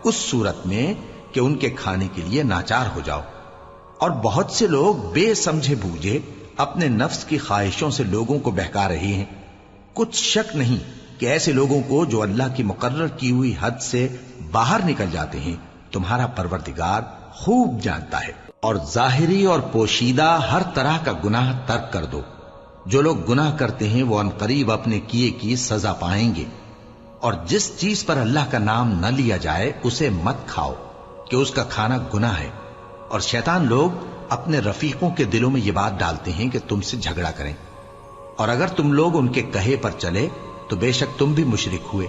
A: اس صورت میں کہ ان کے کھانے کے لیے ناچار ہو جاؤ۔ اور بہت سے لوگ بے سمجھے بوجھے اپنے نفس کی خواہشوں سے لوگوں کو بہکا رہے ہیں۔ کچھ شک نہیں کہ ایسے لوگوں کو جو اللہ کی مقرر کی ہوئی حد سے باہر نکل جاتے ہیں تمہارا پروردگار خوب جانتا ہے۔ اور ظاہری اور پوشیدہ ہر طرح کا گناہ ترک کر دو۔ جو لوگ گناہ کرتے ہیں وہ عنقریب اپنے کیے کی سزا پائیں گے۔ اور جس چیز پر اللہ کا نام نہ لیا جائے اسے مت کھاؤ کہ اس کا کھانا گناہ ہے۔ اور شیطان لوگ اپنے رفیقوں کے دلوں میں یہ بات ڈالتے ہیں کہ تم سے جھگڑا کریں، اور اگر تم لوگ ان کے کہے پر چلے تو بے شک تم بھی مشرک ہوئے۔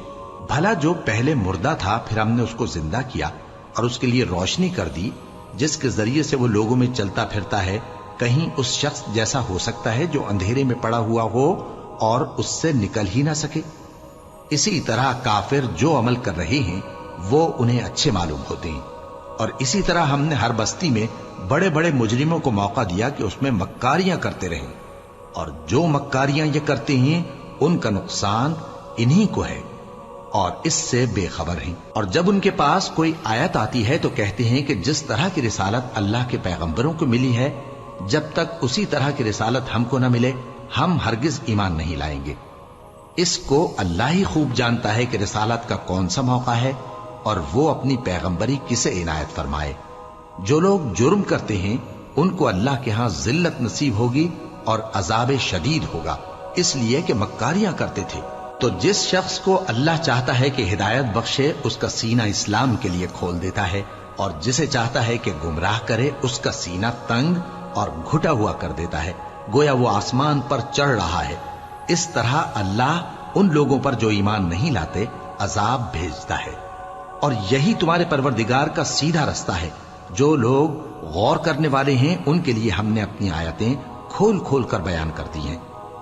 A: بھلا جو پہلے مردہ تھا پھر ہم نے اس کو زندہ کیا اور اس کے لیے روشنی کر دی جس کے ذریعے سے وہ لوگوں میں چلتا پھرتا ہے، کہیں اس شخص جیسا ہو سکتا ہے جو اندھیرے میں پڑا ہوا ہو اور اس سے نکل ہی نہ سکے؟ اسی طرح کافر جو عمل کر رہے ہیں وہ انہیں اچھے معلوم ہوتے ہیں۔ اور اسی طرح ہم نے ہر بستی میں بڑے بڑے مجرموں کو موقع دیا کہ اس میں مکاریاں کرتے رہیں، اور جو مکاریاں یہ کرتے ہیں ان کا نقصان انہی کو ہے اور اس سے بے خبر ہیں۔ اور جب ان کے پاس کوئی آیت آتی ہے تو کہتے ہیں کہ جس طرح کی رسالت اللہ کے پیغمبروں کو ملی ہے جب تک اسی طرح کی رسالت ہم کو نہ ملے ہم ہرگز ایمان نہیں لائیں گے۔ اس کو اللہ ہی خوب جانتا ہے کہ رسالت کا کون سا موقع ہے اور وہ اپنی پیغمبری کسے عنایت فرمائے۔ جو لوگ جرم کرتے ہیں ان کو اللہ کے ہاں ذلت نصیب ہوگی اور عذاب شدید ہوگا، اس لیے کہ مکاریاں کرتے تھے۔ تو جس شخص کو اللہ چاہتا ہے کہ ہدایت بخشے اس کا سینہ اسلام کے لیے کھول دیتا ہے، اور جسے چاہتا ہے کہ گمراہ کرے اس کا سینہ تنگ اور گھٹا ہوا کر دیتا ہے، گویا وہ آسمان پر چڑھ رہا ہے۔ اس طرح اللہ ان لوگوں پر جو ایمان نہیں لاتے عذاب بھیجتا ہے۔ اور یہی تمہارے پروردگار کا سیدھا رستہ ہے۔ جو لوگ غور کرنے والے ہیں ان کے لیے ہم نے اپنی آیتیں کھول کھول کر بیان کر دی ہیں۔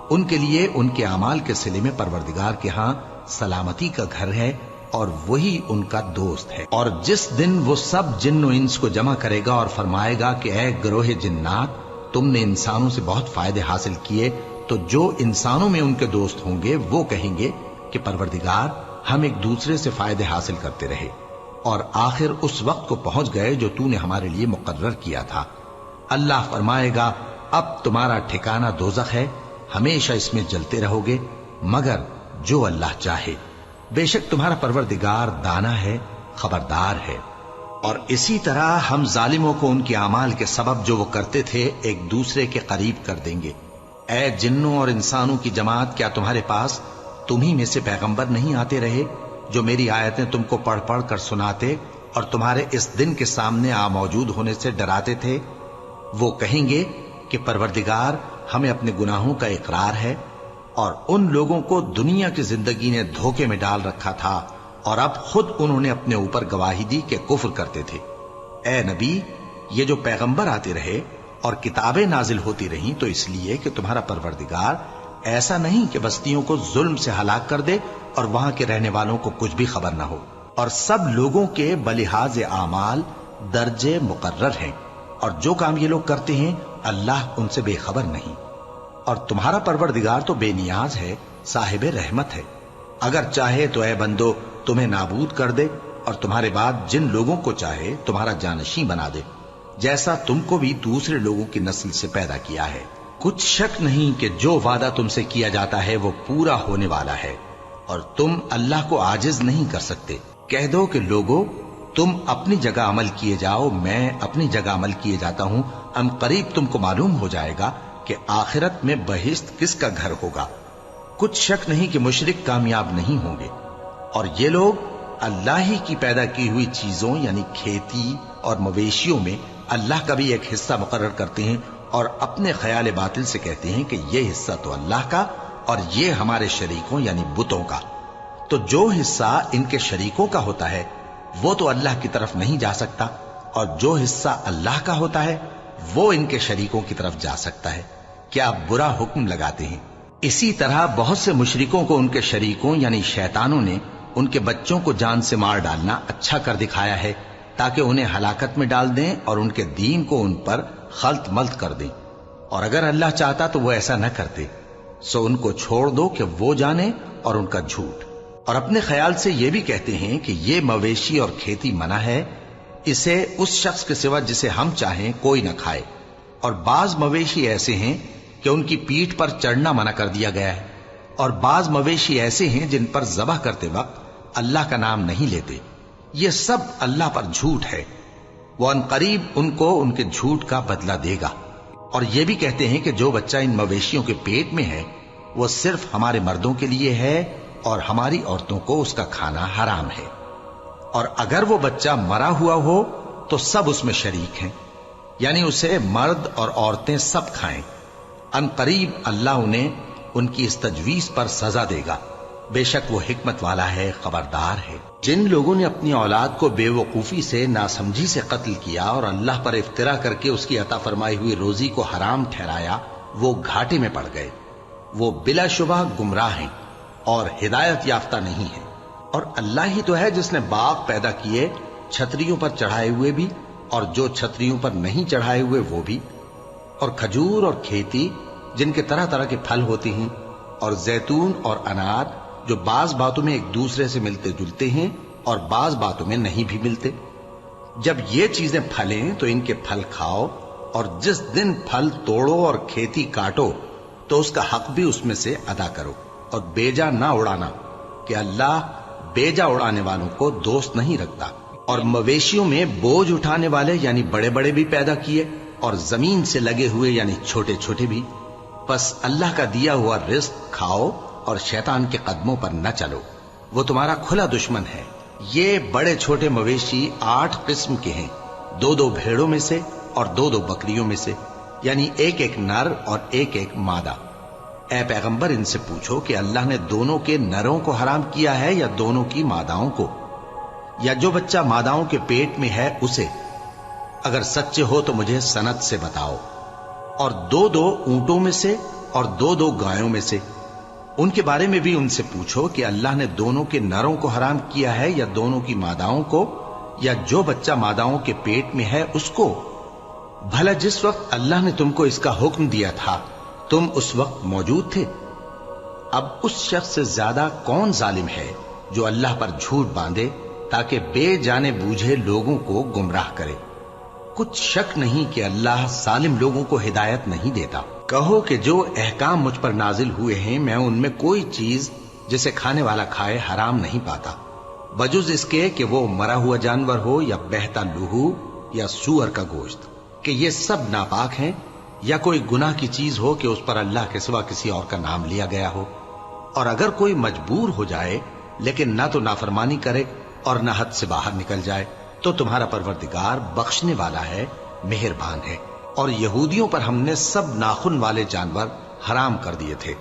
A: ان کے لیے ان کے اعمال کے صلے میں پروردگار کے ہاں سلامتی کا گھر ہے اور وہی ان کا دوست ہے۔ اور جس دن وہ سب جن و انس کو جمع کرے گا اور فرمائے گا کہ اے گروہ جنات، تم نے انسانوں سے بہت فائدے حاصل کیے، تو جو انسانوں میں ان کے دوست ہوں گے وہ کہیں گے کہ پروردگار ہم ایک دوسرے سے فائدے حاصل کرتے رہے اور آخر اس وقت کو پہنچ گئے جو تو نے ہمارے لیے مقرر کیا تھا۔ اللہ فرمائے گا اب تمہارا ٹھکانہ دوزخ ہے، ہمیشہ اس میں جلتے رہو گے مگر جو اللہ چاہے، بے شک تمہارا پروردگار دانا ہے، خبردار ہے۔ اور اسی طرح ہم ظالموں کو ان کے اعمال کے سبب جو وہ کرتے تھے ایک دوسرے کے قریب کر دیں گے۔ اے جنوں اور انسانوں کی جماعت، کیا تمہارے پاس تمہیں میں سے پیغمبر نہیں آتے رہے جو میری آیتیں تم کو پڑھ پڑھ کر سناتے اور تمہارے اس دن کے سامنے موجود ہونے سے ڈراتے تھے؟ وہ کہیں گے کہ پروردگار ہمیں اپنے گناہوں کا اقرار ہے، اور ان لوگوں کو دنیا کی زندگی نے دھوکے میں ڈال رکھا تھا اور اب خود انہوں نے اپنے اوپر گواہی دی کہ کفر کرتے تھے۔ اے نبی، یہ جو پیغمبر آتے رہے اور کتابیں نازل ہوتی رہیں تو اس لیے کہ تمہارا پروردگار ایسا نہیں کہ بستیوں کو ظلم سے ہلاک کر دے اور وہاں کے رہنے والوں کو کچھ بھی خبر نہ ہو، اور سب لوگوں کے بلحاظ اعمال درجے مقرر ہیں، اور جو کام یہ لوگ کرتے ہیں اللہ ان سے بے خبر نہیں۔ اور تمہارا پروردگار تو بے نیاز ہے، صاحب رحمت ہے، اگر چاہے تو اے بندو تمہیں نابود کر دے اور تمہارے بعد جن لوگوں کو چاہے تمہارا جانشین بنا دے، جیسا تم کو بھی دوسرے لوگوں کی نسل سے پیدا کیا ہے۔ کچھ شک نہیں کہ جو وعدہ تم سے کیا جاتا ہے وہ پورا ہونے والا ہے، اور تم اللہ کو عاجز نہیں کر سکتے۔ کہہ دو کہ لوگو تم اپنی جگہ عمل کیے جاؤ، میں اپنی جگہ عمل کیے جاتا ہوں، ان قریب تم کو معلوم ہو جائے گا کہ آخرت میں بہشت کس کا گھر ہوگا۔ کچھ شک نہیں کہ مشرک کامیاب نہیں ہوں گے، اور یہ لوگ اللہ ہی کی پیدا کی ہوئی چیزوں یعنی کھیتی اور مویشیوں میں اللہ کا بھی ایک حصہ مقرر کرتے ہیں اور اپنے خیال باطل سے کہتے ہیں کہ یہ حصہ تو اللہ کا اور یہ ہمارے شریکوں یعنی بتوں کا۔ تو جو حصہ ان کے شریکوں کا ہوتا ہے وہ تو اللہ کی طرف نہیں جا سکتا، اور جو حصہ اللہ کا ہوتا ہے وہ ان کے شریکوں کی طرف جا سکتا ہے۔ کیا برا حکم لگاتے ہیں؟ اسی طرح بہت سے مشرکوں کو ان کے شریکوں یعنی شیطانوں نے ان کے بچوں کو جان سے مار ڈالنا اچھا کر دکھایا ہے تاکہ انہیں ہلاکت میں ڈال دیں اور ان کے دین کو ان پر خلط ملط کر دیں، اور اگر اللہ چاہتا تو وہ ایسا نہ کرتے۔ سو ان کو چھوڑ دو کہ وہ جانے اور ان کا جھوٹ، اور اپنے خیال سے یہ بھی کہتے ہیں کہ یہ مویشی اور کھیتی منع ہے، اسے اس شخص کے سوا جسے ہم چاہیں کوئی نہ کھائے، اور بعض مویشی ایسے ہیں کہ ان کی پیٹھ پر چڑھنا منع کر دیا گیا ہے، اور بعض مویشی ایسے ہیں جن پر ذبح کرتے وقت اللہ کا نام نہیں لیتے۔ یہ سب اللہ پر جھوٹ ہے، وہ ان قریب ان کو ان کے جھوٹ کا بدلہ دے گا۔ اور یہ بھی کہتے ہیں کہ جو بچہ ان مویشیوں کے پیٹ میں ہے وہ صرف ہمارے مردوں کے لیے ہے اور ہماری عورتوں کو اس کا کھانا حرام ہے، اور اگر وہ بچہ مرا ہوا ہو تو سب اس میں شریک ہیں، یعنی اسے مرد اور عورتیں سب کھائیں۔ ان قریب اللہ انہیں ان کی اس تجویز پر سزا دے گا، بے شک وہ حکمت والا ہے، خبردار ہے۔ جن لوگوں نے اپنی اولاد کو بے وقوفی سے ناسمجھی سے قتل کیا اور اللہ پر افترا کر کے اس کی عطا فرمائی ہوئی روزی کو حرام ٹھہرایا، وہ گھاٹے میں پڑ گئے، وہ بلا شبہ گمراہ ہیں اور ہدایت یافتہ نہیں ہیں۔ اور اللہ ہی تو ہے جس نے باغ پیدا کیے، چھتریوں پر چڑھائے ہوئے بھی اور جو چھتریوں پر نہیں چڑھائے ہوئے وہ بھی، اور کھجور اور کھیتی جن کے طرح طرح کے پھل ہوتے ہیں، اور زیتون اور انار جو بعض باتوں میں ایک دوسرے سے ملتے جلتے ہیں اور بعض باتوں میں نہیں بھی ملتے۔ جب یہ چیزیں پھلیں تو ان کے پھل کھاؤ اور جس دن پھل توڑو اور کھیتی کاٹو تو اس کا حق بھی اس میں سے ادا کرو، اور بیجا نہ اڑانا کہ اللہ بیجا اڑانے والوں کو دوست نہیں رکھتا۔ اور مویشیوں میں بوجھ اٹھانے والے یعنی بڑے بڑے بھی پیدا کیے، اور زمین سے لگے ہوئے یعنی چھوٹے چھوٹے بھی۔ پس اللہ کا دیا ہوا رزق کھاؤ اور شیطان کے قدموں پر نہ چلو، وہ تمہارا کھلا دشمن ہے۔ یہ بڑے چھوٹے مویشی 8 قسم کے ہیں، 2 بھیڑوں میں سے اور 2 بکریوں میں سے، یعنی ایک نر اور ایک مادہ۔ اے پیغمبر ان سے پوچھو کہ اللہ نے دونوں کے نروں کو حرام کیا ہے یا دونوں کی ماداؤں کو، یا جو بچہ ماداؤں کے پیٹ میں ہے اسے؟ اگر سچے ہو تو مجھے سند سے بتاؤ۔ اور 2 اونٹوں میں سے اور 2 گایوں میں سے، ان کے بارے میں بھی ان سے پوچھو کہ اللہ نے دونوں کے نروں کو حرام کیا ہے یا دونوں کی ماداؤں کو، یا جو بچہ ماداؤں کے پیٹ میں ہے اس کو؟ بھلا جس وقت اللہ نے تم کو اس کا حکم دیا تھا تم اس وقت موجود تھے؟ اب اس شخص سے زیادہ کون ظالم ہے جو اللہ پر جھوٹ باندھے تاکہ بے جانے بوجھے لوگوں کو گمراہ کرے؟ کچھ شک نہیں کہ اللہ ظالم لوگوں کو ہدایت نہیں دیتا۔ کہو کہ جو احکام مجھ پر نازل ہوئے ہیں میں ان میں کوئی چیز جسے کھانے والا کھائے حرام نہیں پاتا، بجز اس کے کہ وہ مرا ہوا جانور ہو یا بہتا لہو یا سور کا گوشت، کہ یہ سب ناپاک ہیں، یا کوئی گناہ کی چیز ہو کہ اس پر اللہ کے سوا کسی اور کا نام لیا گیا ہو۔ اور اگر کوئی مجبور ہو جائے لیکن نہ تو نافرمانی کرے اور نہ حد سے باہر نکل جائے تو تمہارا پروردگار بخشنے والا ہے، مہربان ہے۔ اور یہودیوں پر ہم نے سب ناخن والے جانور حرام کر دیے تھے،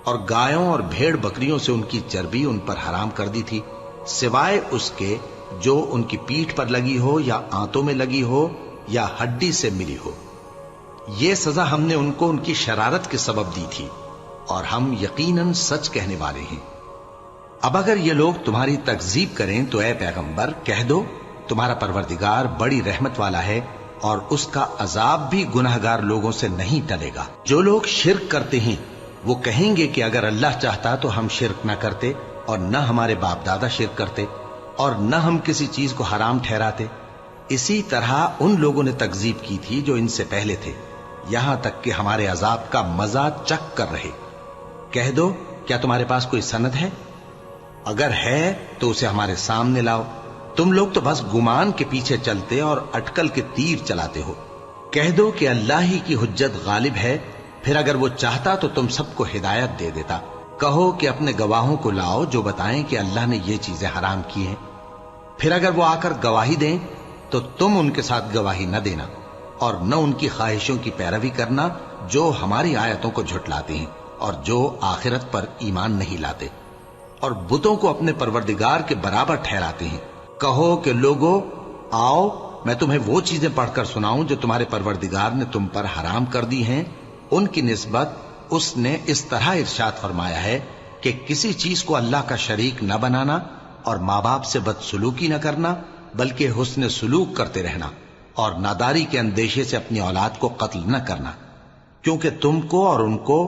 A: اور گایوں اور بھیڑ بکریوں سے ان کی چربی ان پر حرام کر دی تھی، سوائے اس کے جو ان کی پیٹھ پر لگی ہو یا آنتوں میں لگی ہو یا ہڈی سے ملی ہو۔ یہ سزا ہم نے ان کو ان کی شرارت کے سبب دی تھی، اور ہم یقیناً سچ کہنے والے ہیں۔ اب اگر یہ لوگ تمہاری تکذیب کریں تو اے پیغمبر کہہ دو تمہارا پروردگار بڑی رحمت والا ہے، اور اس کا عذاب بھی گناہگار لوگوں سے نہیں ٹلے گا۔ جو لوگ شرک کرتے ہیں وہ کہیں گے کہ اگر اللہ چاہتا تو ہم شرک نہ کرتے، اور نہ ہمارے باپ دادا شرک کرتے، اور نہ ہم کسی چیز کو حرام ٹھہراتے۔ اسی طرح ان لوگوں نے تکذیب کی تھی جو ان سے پہلے تھے، یہاں تک کہ ہمارے عذاب کا مزہ چکھ کر رہے۔ کہہ دو کیا تمہارے پاس کوئی سند ہے؟ اگر ہے تو اسے ہمارے سامنے لاؤ۔ تم لوگ تو بس گمان کے پیچھے چلتے اور اٹکل کے تیر چلاتے ہو۔ کہہ دو کہ اللہ ہی کی حجت غالب ہے، پھر اگر وہ چاہتا تو تم سب کو ہدایت دے دیتا۔ کہو کہ اپنے گواہوں کو لاؤ جو بتائیں کہ اللہ نے یہ چیزیں حرام کی ہیں، پھر اگر وہ آ کر گواہی دیں تو تم ان کے ساتھ گواہی نہ دینا، اور نہ ان کی خواہشوں کی پیروی کرنا جو ہماری آیتوں کو جھٹلاتے ہیں اور جو آخرت پر ایمان نہیں لاتے، اور بتوں کو اپنے پروردگار کے برابر ٹھہراتے ہیں۔ کہو کہ لوگو آؤ میں تمہیں وہ چیزیں پڑھ کر سناؤں جو تمہارے پروردگار نے تم پر حرام کر دی ہیں۔ ان کی نسبت اس نے اس طرح ارشاد فرمایا ہے کہ کسی چیز کو اللہ کا شریک نہ بنانا، اور ماں باپ سے بدسلوکی نہ کرنا، بلکہ حسن سلوک کرتے رہنا، اور ناداری کے اندیشے سے اپنی اولاد کو قتل نہ کرنا، کیونکہ تم کو اور ان کو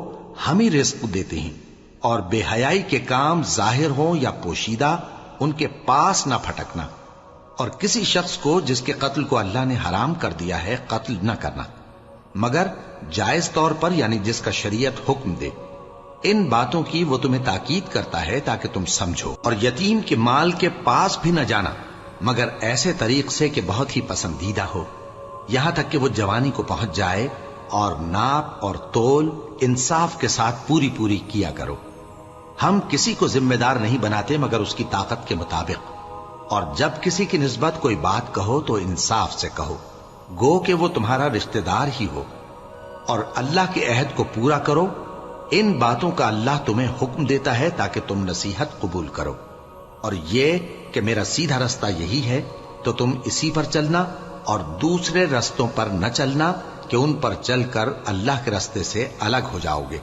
A: ہم ہی رزق دیتے ہیں۔ اور بے حیائی کے کام ظاہر ہوں یا پوشیدہ ان کے پاس نہ پھٹکنا، اور کسی شخص کو جس کے قتل کو اللہ نے حرام کر دیا ہے قتل نہ کرنا، مگر جائز طور پر یعنی جس کا شریعت حکم دے۔ ان باتوں کی وہ تمہیں تاکید کرتا ہے تاکہ تم سمجھو۔ اور یتیم کے مال کے پاس بھی نہ جانا مگر ایسے طریق سے کہ بہت ہی پسندیدہ ہو، یہاں تک کہ وہ جوانی کو پہنچ جائے، اور ناپ اور تول انصاف کے ساتھ پوری پوری کیا کرو۔ ہم کسی کو ذمہ دار نہیں بناتے مگر اس کی طاقت کے مطابق، اور جب کسی کی نسبت کوئی بات کہو تو انصاف سے کہو، گو کہ وہ تمہارا رشتہ دار ہی ہو، اور اللہ کے عہد کو پورا کرو۔ ان باتوں کا اللہ تمہیں حکم دیتا ہے تاکہ تم نصیحت قبول کرو، اور یہ کہ میرا سیدھا رستہ یہی ہے تو تم اسی پر چلنا، اور دوسرے رستوں پر نہ چلنا کہ ان پر چل کر اللہ کے رستے سے الگ ہو جاؤ گے۔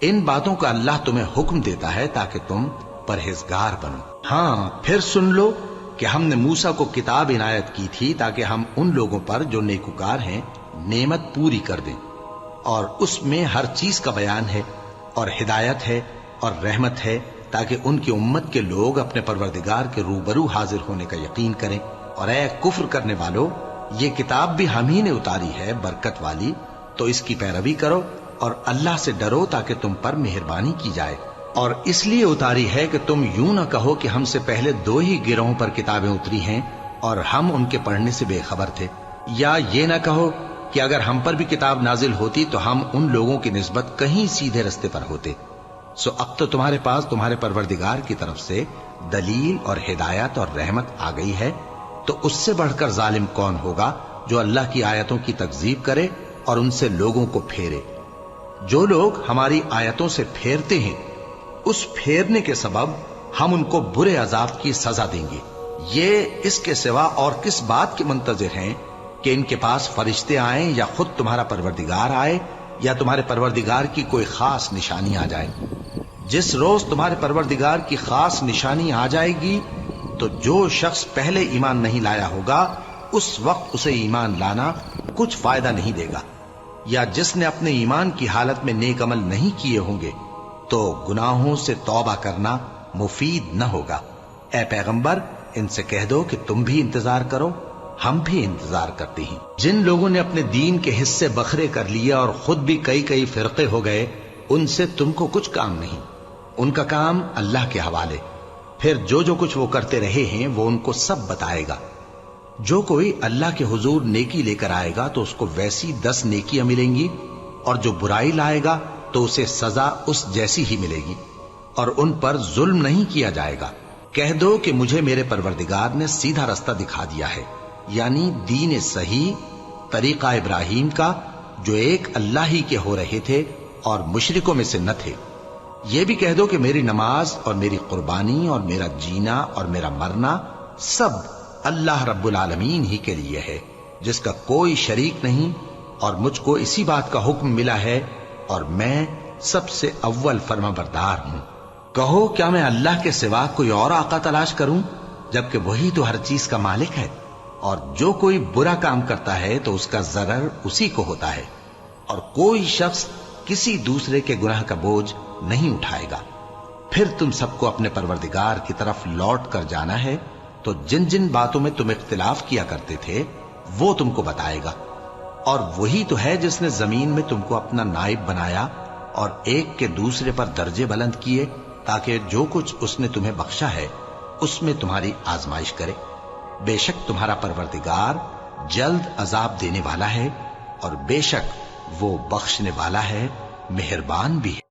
A: ان باتوں کا اللہ تمہیں حکم دیتا ہے تاکہ تم پرہیزگار بنو۔ ہاں پھر سن لو کہ ہم نے موسیٰ کو کتاب عنایت کی تھی تاکہ ہم ان لوگوں پر جو نیکوکار ہیں نعمت پوری کر دیں، اور اس میں ہر چیز کا بیان ہے اور ہدایت ہے اور رحمت ہے، تاکہ ان کی امت کے لوگ اپنے پروردگار کے روبرو حاضر ہونے کا یقین کریں۔ اور اے کفر کرنے والو، یہ کتاب بھی ہم ہی نے اتاری ہے برکت والی، تو اس کی پیروی کرو اور اللہ سے ڈرو تاکہ تم پر مہربانی کی جائے۔ اور اس لیے اتاری ہے کہ تم یوں نہ کہو کہ ہم سے پہلے 2 ہی گروہوں پر کتابیں اتری ہیں اور ہم ان کے پڑھنے سے بے خبر تھے، یا یہ نہ کہو کہ اگر ہم پر بھی کتاب نازل ہوتی تو ہم ان لوگوں کی نسبت کہیں سیدھے رستے پر ہوتے۔ سو اب تو تمہارے پاس تمہارے پروردگار کی طرف سے دلیل اور ہدایت اور رحمت آ گئی ہے، تو اس سے بڑھ کر ظالم کون ہوگا جو اللہ کی آیتوں کی تکذیب کرے اور ان سے لوگوں کو پھیرے۔ جو لوگ ہماری آیتوں سے پھیرتے ہیں، اس پھیرنے کے سبب ہم ان کو برے عذاب کی سزا دیں گے۔ یہ اس کے سوا اور کس بات کے منتظر ہیں کہ ان کے پاس فرشتے آئیں یا خود تمہارا پروردگار آئے یا تمہارے پروردگار کی کوئی خاص نشانی آ جائے۔ جس روز تمہارے پروردگار کی خاص نشانی آ جائے گی تو جو شخص پہلے ایمان نہیں لایا ہوگا اس وقت اسے ایمان لانا کچھ فائدہ نہیں دے گا، یا جس نے اپنے ایمان کی حالت میں نیک عمل نہیں کیے ہوں گے تو گناہوں سے توبہ کرنا مفید نہ ہوگا۔ اے پیغمبر، ان سے کہہ دو کہ تم بھی انتظار کرو، ہم بھی انتظار کرتے ہیں۔ جن لوگوں نے اپنے دین کے حصے بکھرے کر لیے اور خود بھی کئی فرقے ہو گئے، ان سے تم کو کچھ کام نہیں، ان کا کام اللہ کے حوالے۔ پھر جو کچھ وہ کرتے رہے ہیں وہ ان کو سب بتائے گا۔ جو کوئی اللہ کے حضور نیکی لے کر آئے گا تو اس کو ویسی 10 نیکیاں ملیں گی، اور جو برائی لائے گا تو اسے سزا اس جیسی ہی ملے گی، اور ان پر ظلم نہیں کیا جائے گا۔ کہہ دو کہ مجھے میرے پروردگار نے سیدھا رستہ دکھا دیا ہے، یعنی دین صحیح، طریقہ ابراہیم کا، جو ایک اللہ ہی کے ہو رہے تھے اور مشرکوں میں سے نہ تھے۔ یہ بھی کہہ دو کہ میری نماز اور میری قربانی اور میرا جینا اور میرا مرنا سب اللہ رب العالمین ہی کے لیے ہے، جس کا کوئی شریک نہیں، اور مجھ کو اسی بات کا حکم ملا ہے اور میں سب سے اول فرما بردار ہوں۔ کہو کیا میں اللہ کے سوا کوئی اور آقا تلاش کروں، جبکہ وہی تو ہر چیز کا مالک ہے، اور جو کوئی برا کام کرتا ہے تو اس کا ضرر اسی کو ہوتا ہے، اور کوئی شخص کسی دوسرے کے گناہ کا بوجھ نہیں اٹھائے گا۔ پھر تم سب کو اپنے پروردگار کی طرف لوٹ کر جانا ہے، تو جن جن باتوں میں تم اختلاف کیا کرتے تھے وہ تم کو بتائے گا، اور وہی تو ہے جس نے زمین میں تم کو اپنا نائب بنایا اور ایک کے دوسرے پر درجے بلند کیے، تاکہ جو کچھ اس نے تمہیں بخشا ہے اس میں تمہاری آزمائش کرے۔ بے شک تمہارا پروردگار جلد عذاب دینے والا ہے، اور بے شک وہ بخشنے والا ہے، مہربان بھی ہے۔